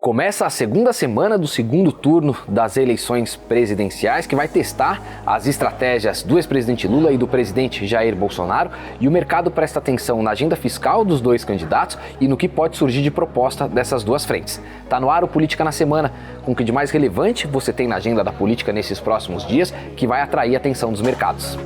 Começa a segunda semana do segundo turno das eleições presidenciais, que vai testar as estratégias do ex-presidente Lula e do presidente Jair Bolsonaro, e o mercado presta atenção na agenda fiscal dos dois candidatos e no que pode surgir de proposta dessas duas frentes. Tá no ar o Política na Semana, com o que de mais relevante você tem na agenda da política nesses próximos dias, que vai atrair a atenção dos mercados.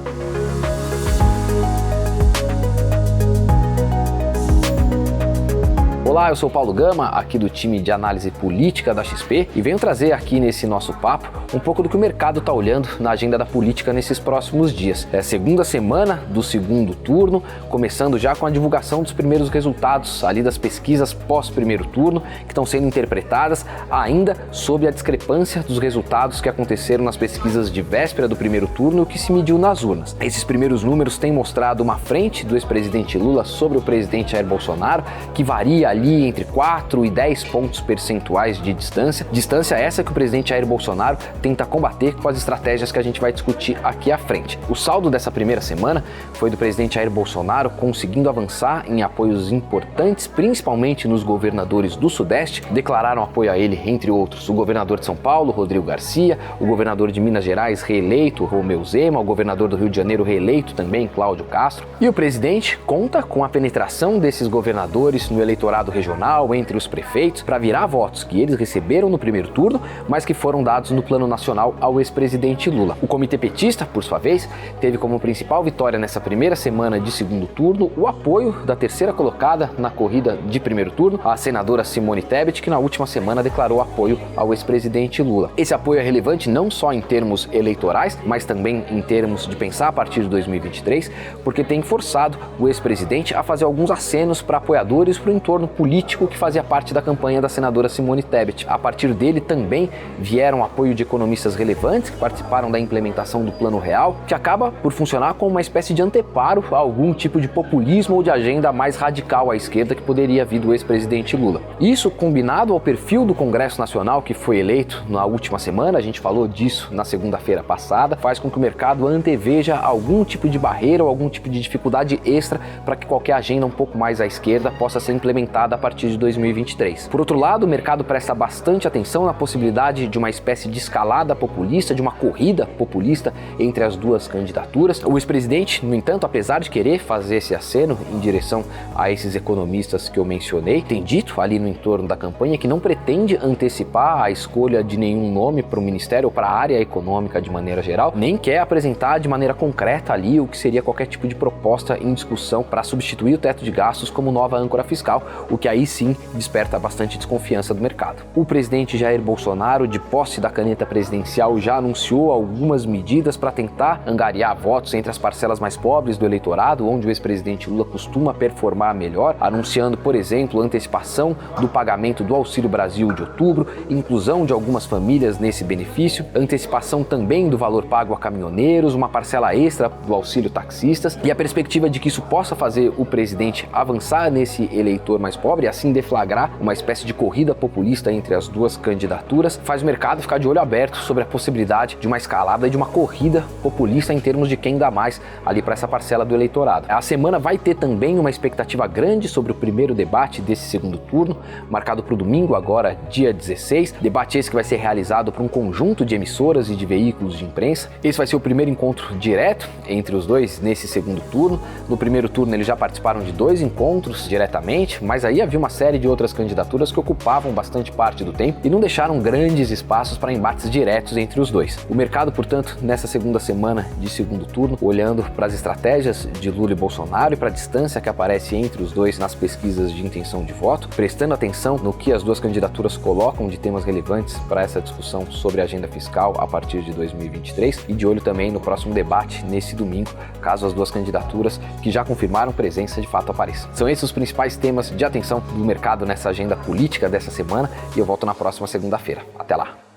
Olá, eu sou Paulo Gama, aqui do time de análise política da XP, e venho trazer aqui nesse nosso papo um pouco do que o mercado está olhando na agenda da política nesses próximos dias. É a segunda semana do segundo turno, começando já com a divulgação dos primeiros resultados ali das pesquisas pós-primeiro turno, que estão sendo interpretadas ainda sob a discrepância dos resultados que aconteceram nas pesquisas de véspera do primeiro turno e o que se mediu nas urnas. Esses primeiros números têm mostrado uma frente do ex-presidente Lula sobre o presidente Jair Bolsonaro, que varia ali entre 4 e 10 pontos percentuais de distância. Distância essa que o presidente Jair Bolsonaro tenta combater com as estratégias que a gente vai discutir aqui à frente. O saldo dessa primeira semana foi do presidente Jair Bolsonaro conseguindo avançar em apoios importantes, principalmente nos governadores do Sudeste. Declararam apoio a ele, entre outros, o governador de São Paulo, Rodrigo Garcia, o governador de Minas Gerais, reeleito, Romeu Zema, o governador do Rio de Janeiro, reeleito também, Cláudio Castro. E o presidente conta com a penetração desses governadores no eleitorado regional, entre os prefeitos, para virar votos que eles receberam no primeiro turno, mas que foram dados no plano nacional ao ex-presidente Lula. O comitê petista, por sua vez, teve como principal vitória nessa primeira semana de segundo turno o apoio da terceira colocada na corrida de primeiro turno, a senadora Simone Tebet, que na última semana declarou apoio ao ex-presidente Lula. Esse apoio é relevante não só em termos eleitorais, mas também em termos de pensar a partir de 2023, porque tem forçado o ex-presidente a fazer alguns acenos para apoiadores para o entorno político que fazia parte da campanha da senadora Simone Tebet. A partir dele também vieram apoio de economistas relevantes que participaram da implementação do Plano Real, que acaba por funcionar como uma espécie de anteparo a algum tipo de populismo ou de agenda mais radical à esquerda que poderia vir do ex-presidente Lula. Isso, combinado ao perfil do Congresso Nacional que foi eleito na última semana, a gente falou disso na segunda-feira passada, faz com que o mercado anteveja algum tipo de barreira ou algum tipo de dificuldade extra para que qualquer agenda um pouco mais à esquerda possa ser implementada a partir de 2023. Por outro lado, o mercado presta bastante atenção na possibilidade de uma espécie de escalada populista, de uma corrida populista entre as duas candidaturas. O ex-presidente, no entanto, apesar de querer fazer esse aceno em direção a esses economistas que eu mencionei, tem dito ali no entorno da campanha que não pretende antecipar a escolha de nenhum nome para o ministério ou para a área econômica de maneira geral, nem quer apresentar de maneira concreta ali o que seria qualquer tipo de proposta em discussão para substituir o teto de gastos como nova âncora fiscal, o que aí sim desperta bastante desconfiança do mercado. O presidente Jair Bolsonaro, de posse da caneta presidencial, já anunciou algumas medidas para tentar angariar votos entre as parcelas mais pobres do eleitorado, onde o ex-presidente Lula costuma performar melhor, anunciando, por exemplo, antecipação do pagamento do Auxílio Brasil de outubro, inclusão de algumas famílias nesse benefício, antecipação também do valor pago a caminhoneiros, uma parcela extra do auxílio taxistas, e a perspectiva de que isso possa fazer o presidente avançar nesse eleitor mais pobre e assim deflagrar uma espécie de corrida populista entre as duas candidaturas, faz o mercado ficar de olho aberto sobre a possibilidade de uma escalada e de uma corrida populista em termos de quem dá mais ali para essa parcela do eleitorado. A semana vai ter também uma expectativa grande sobre o primeiro debate desse segundo turno, marcado para o domingo, agora dia 16, debate esse que vai ser realizado por um conjunto de emissoras e de veículos de imprensa. Esse vai ser o primeiro encontro direto entre os dois nesse segundo turno. No primeiro turno eles já participaram de 2 encontros diretamente, mas aí havia uma série de outras candidaturas que ocupavam bastante parte do tempo e não deixaram grandes espaços para embates diretos entre os dois. O mercado, portanto, nessa segunda semana de segundo turno, olhando para as estratégias de Lula e Bolsonaro e para a distância que aparece entre os dois nas pesquisas de intenção de voto, prestando atenção no que as duas candidaturas colocam de temas relevantes para essa discussão sobre a agenda fiscal a partir de 2023 e de olho também no próximo debate nesse domingo, caso as duas candidaturas que já confirmaram presença de fato apareçam. São esses os principais temas de atenção do mercado nessa agenda política dessa semana e eu volto na próxima segunda-feira. Até lá!